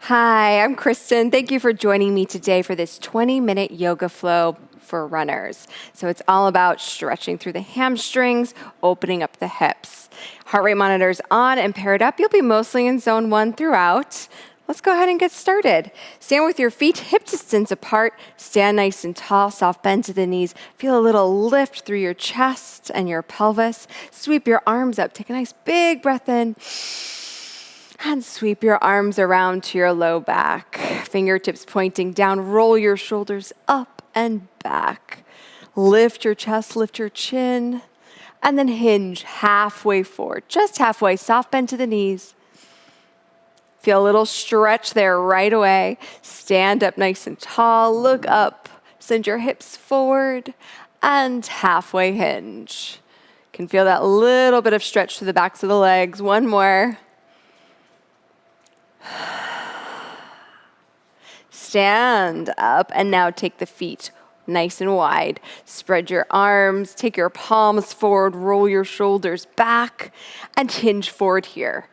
Hi, I'm Kristin. Thank you for joining me today for this 20-minute yoga flow for runners. So it's all about stretching through the hamstrings, opening up the hips. Heart rate monitor's on and paired up. You'll be mostly in zone 1 throughout. Let's go ahead and get started. Stand with your feet hip distance apart. Stand nice and tall, soft bend to the knees. Feel a little lift through your chest and your pelvis. Sweep your arms up. Take a nice big breath in. And sweep your arms around to your low back. Fingertips pointing down. Roll your shoulders up and back. Lift your chest, lift your chin. And then hinge halfway forward. Just halfway. Soft bend to the knees. Feel a little stretch there right away. Stand up nice and tall. Look up. Send your hips forward. And halfway hinge. Can feel that little bit of stretch to the backs of the legs. One more. Stand up and now take the feet nice and wide. Spread your arms, take your palms forward, roll your shoulders back, and hinge forward here.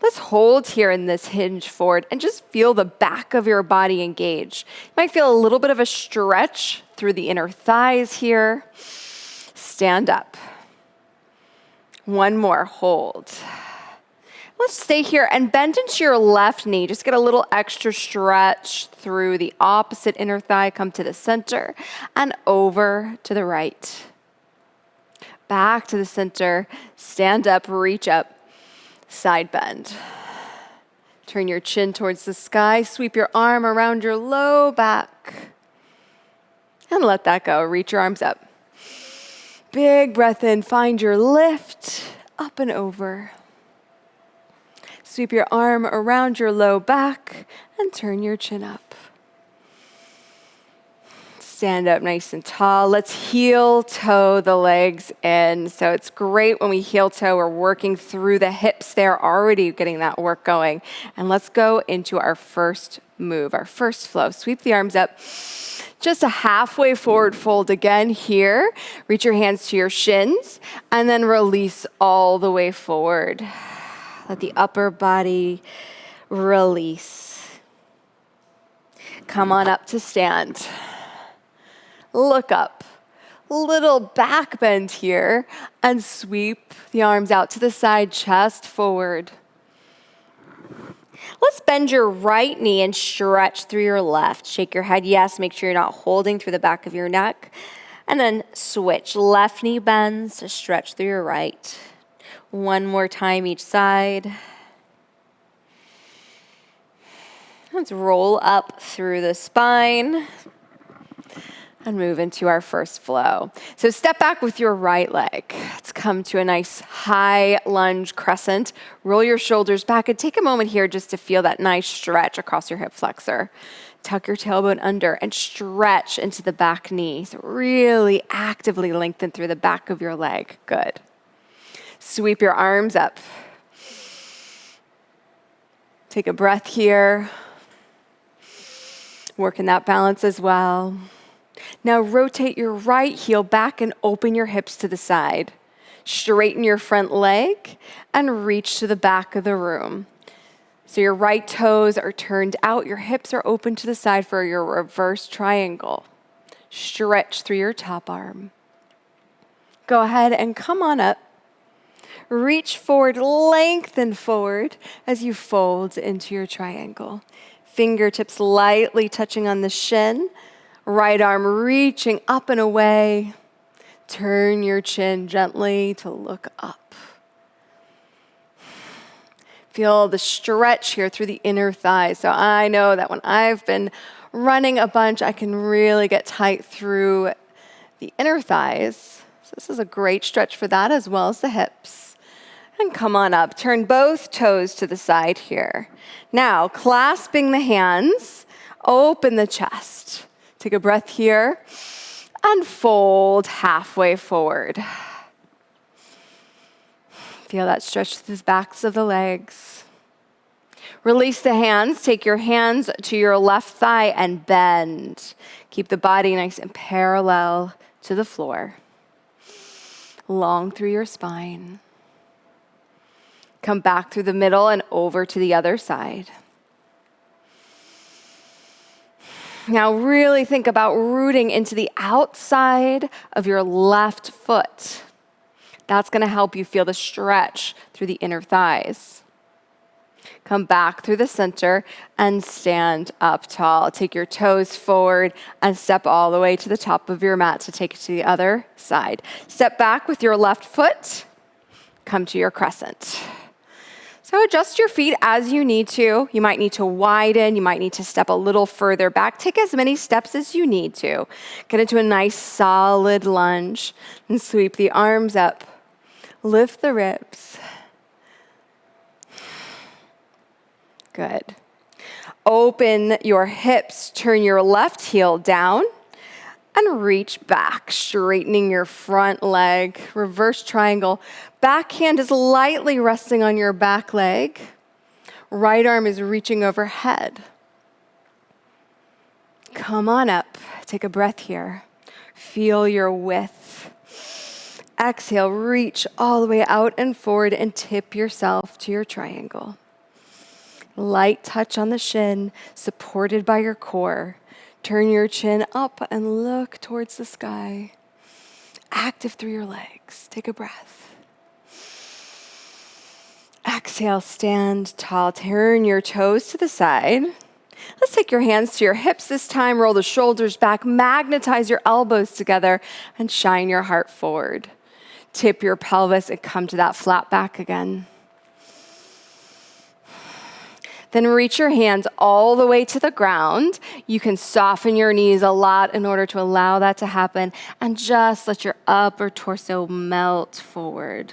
Let's hold here in this hinge forward and just feel the back of your body engage. You might feel a little bit of a stretch through the inner thighs here. Stand up. One more, hold. Let's stay here and bend into your left knee. Just get a little extra stretch through the opposite inner thigh. Come to the center and over to the right. Back to the center. Stand up, reach up. Side bend. Turn your chin towards the sky. Sweep your arm around your low back. And let that go. Reach your arms up. Big breath in. Find your lift. Up and over. Sweep your arm around your low back and turn your chin up. Stand up nice and tall. Let's heel toe the legs in. So it's great when we heel toe. We're working through the hips there, already getting that work going. And let's go into our first move, our first flow. Sweep the arms up. Just a halfway forward fold again here. Reach your hands to your shins and then release all the way forward. Let the upper body release. Come on up to stand. Look up. Little back bend here and sweep the arms out to the side, chest forward. Let's bend your right knee and stretch through your left. Shake your head, yes. Make sure you're not holding through the back of your neck. And then switch. Left knee bends to stretch through your right. One more time each side. Let's roll up through the spine and move into our first flow. So step back with your right leg. Let's come to a nice high lunge crescent. Roll your shoulders back and take a moment here just to feel that nice stretch across your hip flexor. Tuck your tailbone under and stretch into the back knee. So really actively lengthen through the back of your leg. Good. Sweep your arms up. Take a breath here. Work in that balance as well. Now rotate your right heel back and open your hips to the side. Straighten your front leg and reach to the back of the room. So your right toes are turned out. Your hips are open to the side for your reverse triangle. Stretch through your top arm. Go ahead and come on up. Reach forward, lengthen forward as you fold into your triangle. Fingertips lightly touching on the shin. Right arm reaching up and away. Turn your chin gently to look up. Feel the stretch here through the inner thighs. So I know that when I've been running a bunch, I can really get tight through the inner thighs. So this is a great stretch for that as well as the hips. And come on up. Turn both toes to the side here. Now, clasping the hands, open the chest. Take a breath here and fold halfway forward. Feel that stretch to the backs of the legs. Release the hands. Take your hands to your left thigh and bend. Keep the body nice and parallel to the floor. Long through your spine. Come back through the middle and over to the other side. Now really think about rooting into the outside of your left foot. That's going to help you feel the stretch through the inner thighs. Come back through the center and stand up tall. Take your toes forward and step all the way to the top of your mat to take it to the other side. Step back with your left foot. Come to your crescent. So adjust your feet as you need to. You might need to widen. You might need to step a little further back. Take as many steps as you need to. Get into a nice solid lunge and sweep the arms up. Lift the ribs. Good. Open your hips, turn your left heel down, and reach back, straightening your front leg. Reverse triangle. Back hand is lightly resting on your back leg. Right arm is reaching overhead. Come on up. Take a breath here. Feel your width. Exhale, reach all the way out and forward and tip yourself to your triangle. Light touch on the shin, supported by your core. Turn your chin up and look towards the sky. Active through your legs. Take a breath. Exhale, stand tall. Turn your toes to the side. Let's take your hands to your hips this time. Roll the shoulders back. Magnetize your elbows together and shine your heart forward. Tip your pelvis and come to that flat back again. Then reach your hands all the way to the ground. You can soften your knees a lot in order to allow that to happen. And just let your upper torso melt forward.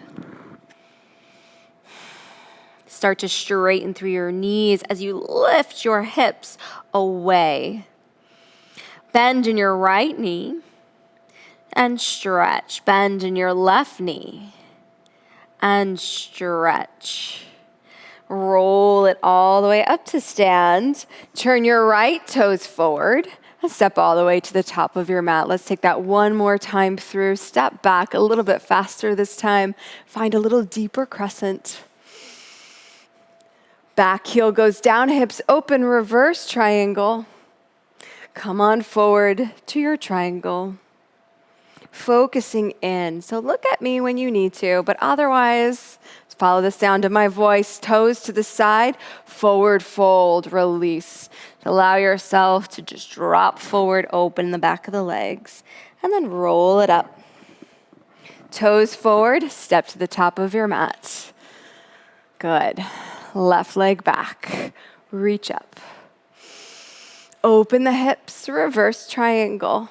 Start to straighten through your knees as you lift your hips away. Bend in your right knee and stretch. Bend in your left knee and stretch. Roll it all the way up to stand. Turn your right toes forward and step all the way to the top of your mat. Let's take that one more time through. Step back a little bit faster this time. Find a little deeper crescent. Back heel goes down, hips open, reverse triangle. Come on forward to your triangle. Focusing in. So look at me when you need to, but otherwise, follow the sound of my voice. Toes to the side, forward fold, release. Allow yourself to just drop forward, open the back of the legs, and then roll it up. Toes forward, step to the top of your mat. Good. Left leg back, reach up. Open the hips, reverse triangle.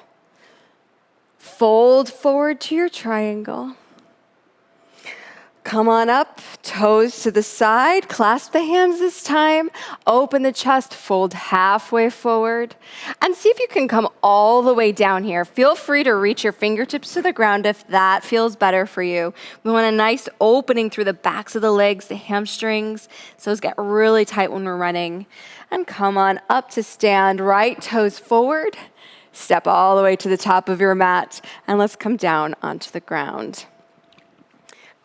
Fold forward to your triangle. Come on up, toes to the side, clasp the hands this time, open the chest, fold halfway forward, and see if you can come all the way down here. Feel free to reach your fingertips to the ground if that feels better for you. We want a nice opening through the backs of the legs, the hamstrings, so those get really tight when we're running. And come on up to stand, right toes forward, step all the way to the top of your mat, and let's come down onto the ground.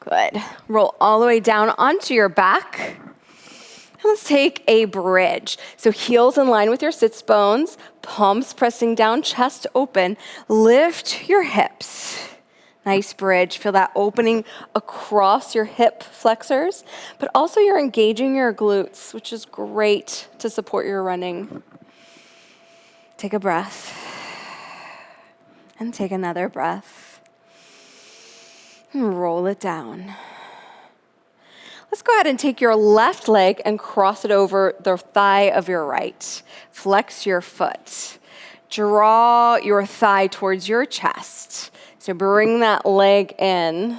Good. Roll all the way down onto your back. And let's take a bridge. So heels in line with your sits bones, palms pressing down, chest open. Lift your hips. Nice bridge. Feel that opening across your hip flexors, but also you're engaging your glutes, which is great to support your running. Take a breath. And take another breath. And roll it down. Let's go ahead and take your left leg and cross it over the thigh of your right. Flex your foot. Draw your thigh towards your chest. So bring that leg in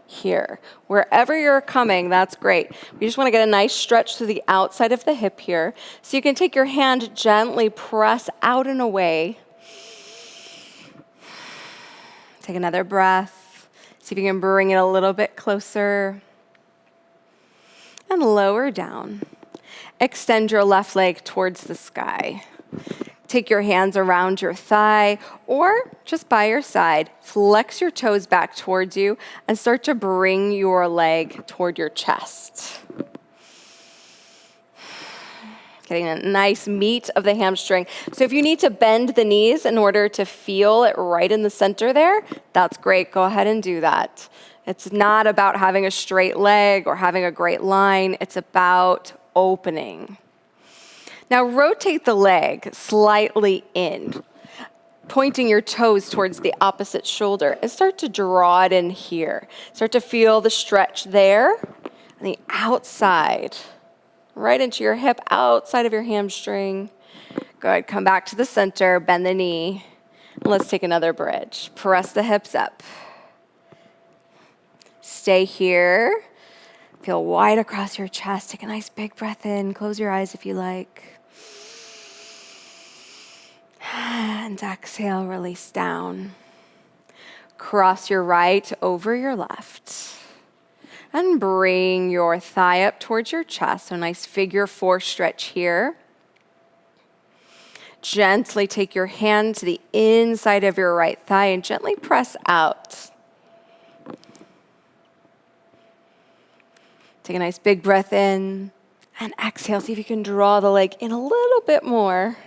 here. Wherever you're coming, that's great. We just want to get a nice stretch through the outside of the hip here. So you can take your hand, gently press out and away. Take another breath. See if you can bring it a little bit closer. And lower down. Extend your left leg towards the sky. Take your hands around your thigh or just by your side. Flex your toes back towards you and start to bring your leg toward your chest. getting a nice meat of the hamstring. So if you need to bend the knees in order to feel it right in the center there, that's great. Go ahead and do that. It's not about having a straight leg or having a great line. It's about opening. Now rotate the leg slightly in, pointing your toes towards the opposite shoulder, and start to draw it in here. Start to feel the stretch there on the outside, right into your hip, outside of your hamstring. Good, come back to the center, bend the knee. Let's take another bridge. Press the hips up. Stay here. Feel wide across your chest. Take a nice big breath in. Close your eyes if you like. And exhale, release down. Cross your right over your left. And bring your thigh up towards your chest. So nice figure 4 stretch here. Gently take your hand to the inside of your right thigh and gently press out. Take a nice big breath in and exhale. See if you can draw the leg in a little bit more.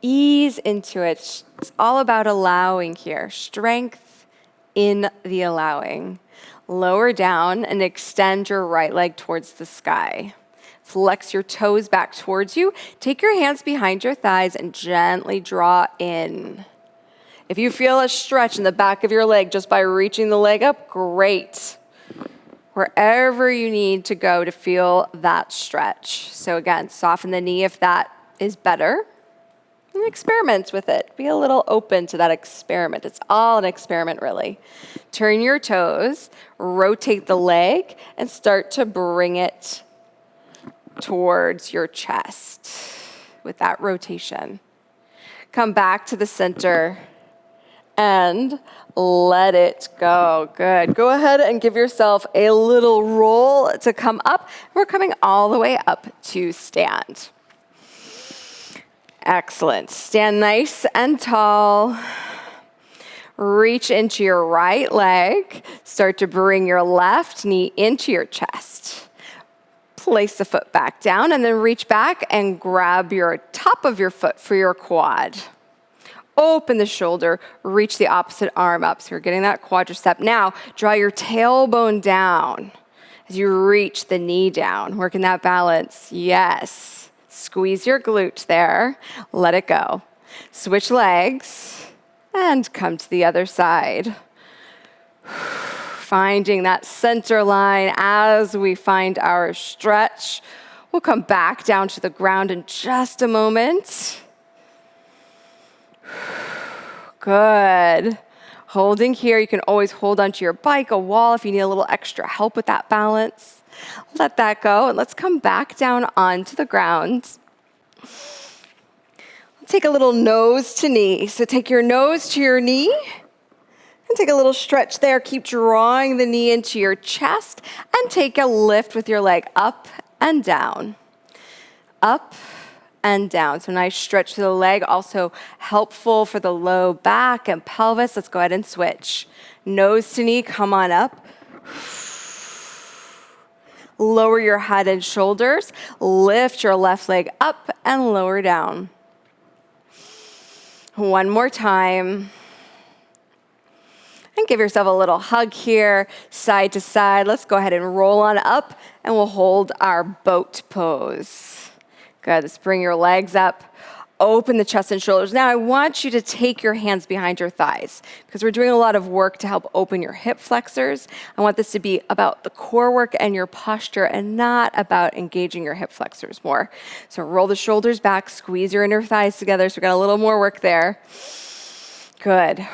Ease into it. It's all about allowing here. Strength in the allowing. Lower down and extend your right leg towards the sky. Flex your toes back towards you. Take your hands behind your thighs and gently draw in. If you feel a stretch in the back of your leg just by reaching the leg up, great. Wherever you need to go to feel that stretch. So again, soften the knee if that is better. And experiment with it. Be a little open to that experiment. It's all an experiment, really. Turn your toes, rotate the leg, and start to bring it towards your chest with that rotation. Come back to the center and let it go. Good. Go ahead and give yourself a little roll to come up. We're coming all the way up to stand. Excellent. Stand nice and tall. Reach into your right leg. Start to bring your left knee into your chest. Place the foot back down and then reach back and grab your top of your foot for your quad. Open the shoulder, reach the opposite arm up. So you're getting that quadricep. Now, draw your tailbone down as you reach the knee down. Working that balance. Yes. Squeeze your glute there. Let it go. Switch legs and come to the other side. Finding that center line as we find our stretch. We'll come back down to the ground in just a moment. Good. Holding here, you can always hold onto your bike, a wall if you need a little extra help with that balance. Let that go, and let's come back down onto the ground. Take a little nose to knee. So take your nose to your knee, and take a little stretch there. Keep drawing the knee into your chest, and take a lift with your leg up and down. Up and down. So nice stretch to the leg, also helpful for the low back and pelvis. Let's go ahead and switch. Nose to knee, come on up. Lower your head and shoulders. Lift your left leg up and lower down. One more time. And give yourself a little hug here, side to side. Let's go ahead and roll on up, and we'll hold our boat pose. Good. Let's bring your legs up. Open the chest and shoulders. Now I want you to take your hands behind your thighs because we're doing a lot of work to help open your hip flexors. I want this to be about the core work and your posture and not about engaging your hip flexors more. So roll the shoulders back, squeeze your inner thighs together. So we got a little more work there. Good.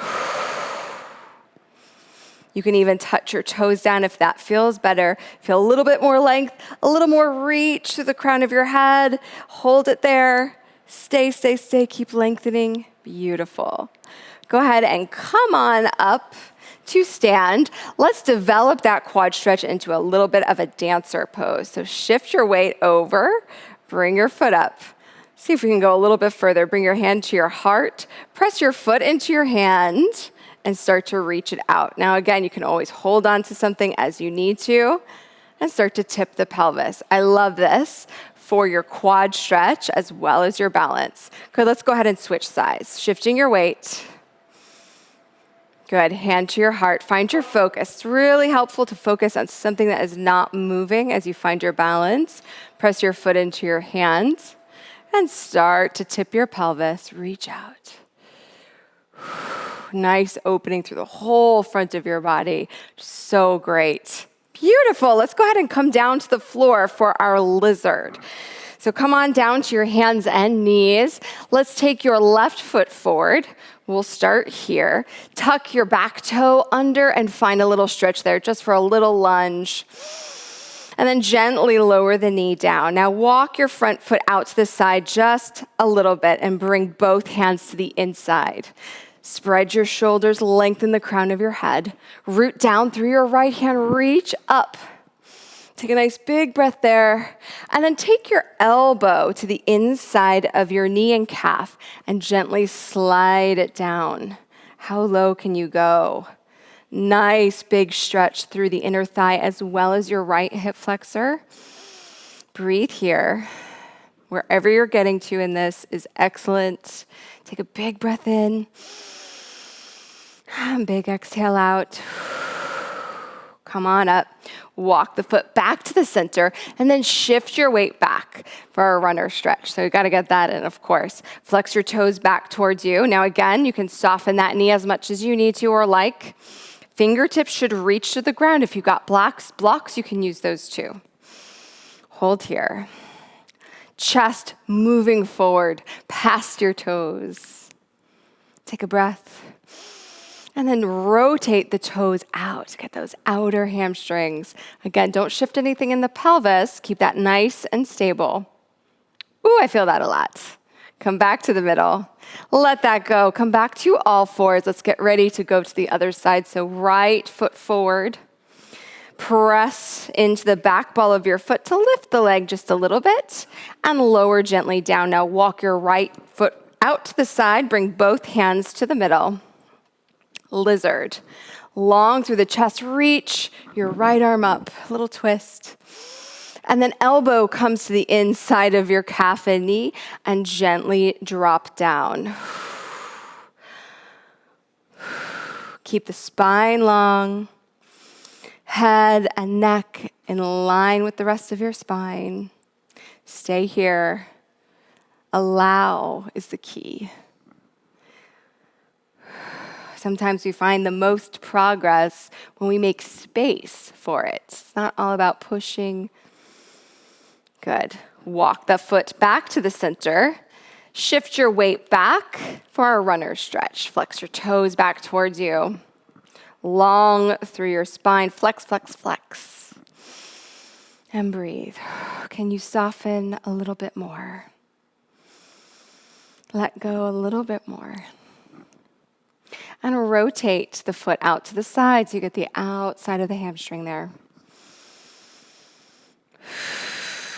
You can even touch your toes down if that feels better. Feel a little bit more length, a little more reach to the crown of your head. Hold it there. Stay, stay, stay. Keep lengthening. Beautiful. Go ahead and come on up to stand. Let's develop that quad stretch into a little bit of a dancer pose. So shift your weight over. Bring your foot up. See if we can go a little bit further. Bring your hand to your heart. Press your foot into your hand and start to reach it out. Now, again, you can always hold on to something as you need to and start to tip the pelvis. I love this. for your quad stretch as well as your balance. Good, let's go ahead and switch sides. Shifting your weight. Good, hand to your heart, find your focus. It's really helpful to focus on something that is not moving as you find your balance. Press your foot into your hand and start to tip your pelvis, reach out. Nice opening through the whole front of your body, so great. Beautiful, let's go ahead and come down to the floor for our lizard. So come on down to your hands and knees. Let's take your left foot forward. We'll start here. Tuck your back toe under and find a little stretch there just for a little lunge. And then gently lower the knee down. Now walk your front foot out to the side just a little bit and bring both hands to the inside. Spread your shoulders, lengthen the crown of your head. Root down through your right hand, reach up. Take a nice big breath there. And then take your elbow to the inside of your knee and calf and gently slide it down. How low can you go? Nice big stretch through the inner thigh as well as your right hip flexor. Breathe here. Wherever you're getting to in this is excellent. Take a big breath in. Big exhale out. Come on up. Walk the foot back to the center and then shift your weight back for a runner stretch. So you got to get that in, of course. Flex your toes back towards you. Now again, you can soften that knee as much as you need to or like. Fingertips should reach to the ground. If you've got blocks, you can use those too. Hold here. Chest moving forward past your toes. Take a breath. And then rotate the toes out. Get those outer hamstrings. Again, don't shift anything in the pelvis. Keep that nice and stable. Ooh, I feel that a lot. Come back to the middle. Let that go. Come back to all fours. Let's get ready to go to the other side. So right foot forward. Press into the back ball of your foot to lift the leg just a little bit and lower gently down. Now walk your right foot out to the side. Bring both hands to the middle. Lizard. Long through the chest, reach your right arm up, a little twist. And then elbow comes to the inside of your calf and knee and gently drop down. Keep the spine long, head and neck in line with the rest of your spine. Stay here. Allow is the key. Sometimes we find the most progress when we make space for it. It's not all about pushing. Good. Walk the foot back to the center. Shift your weight back for a runner stretch. Flex your toes back towards you. Long through your spine. Flex, flex, flex. And breathe. Can you soften a little bit more? Let go a little bit more. And rotate the foot out to the side so you get the outside of the hamstring there.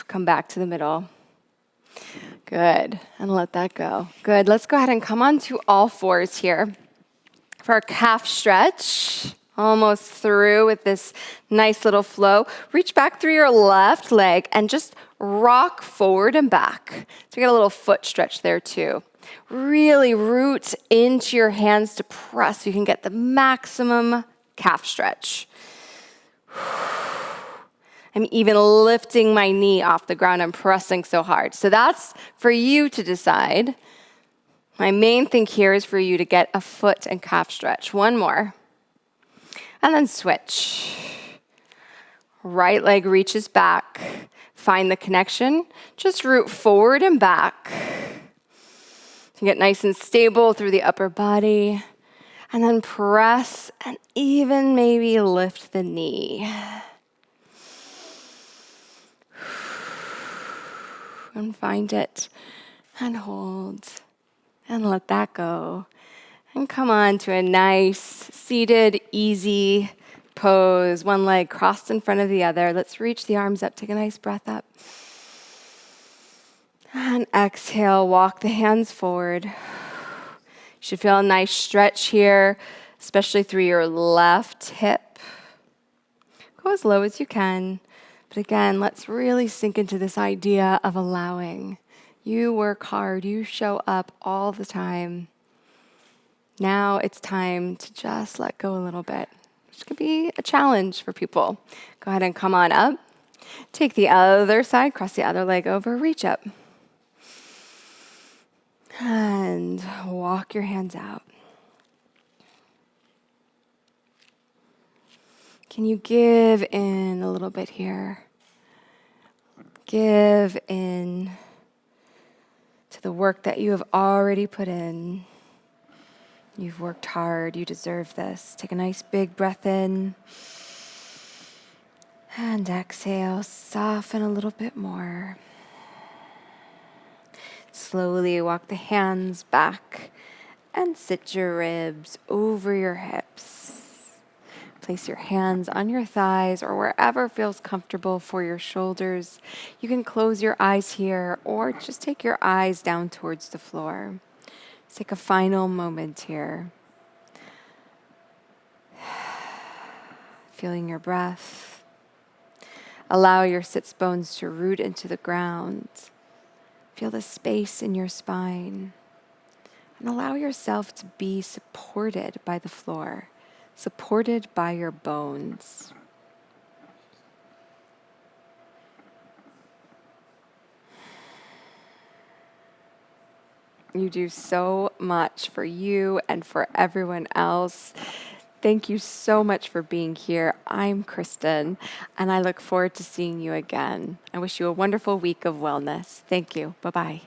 Come back to the middle. Good. And let that go. Good. Let's go ahead and come on to all fours here for our calf stretch. Almost through with this nice little flow. Reach back through your left leg and just rock forward and back. So you get a little foot stretch there too. Really root into your hands to press so you can get the maximum calf stretch. I'm even lifting my knee off the ground. I'm pressing so hard. So that's for you to decide. My main thing here is for you to get a foot and calf stretch. One more. And then switch. Right leg reaches back. Find the connection. Just root forward and back. So get nice and stable through the upper body. And then press and even maybe lift the knee. And find it. And hold. And let that go. And come on to a nice, seated, easy pose. One leg crossed in front of the other. Let's reach the arms up. Take a nice breath up. And exhale, walk the hands forward. You should feel a nice stretch here, especially through your left hip. Go as low as you can. But again, let's really sink into this idea of allowing. You work hard, you show up all the time. Now it's time to just let go a little bit, which can be a challenge for people. Go ahead and come on up. Take the other side, cross the other leg over, reach up. And walk your hands out. Can you give in a little bit here? Give in to the work that you have already put in. You've worked hard. You deserve this. Take a nice big breath in. And exhale. Soften a little bit more. Slowly walk the hands back and sit your ribs over your hips. Place your hands on your thighs or wherever feels comfortable for your shoulders. You can close your eyes here or just take your eyes down towards the floor. Take a final moment here. Feeling your breath. Allow your sits bones to root into the ground. Feel the space in your spine. And allow yourself to be supported by the floor, supported by your bones. You do so much for you and for everyone else. Thank you so much for being here. I'm Kristin, and I look forward to seeing you again. I wish you a wonderful week of wellness. Thank you. Bye-bye.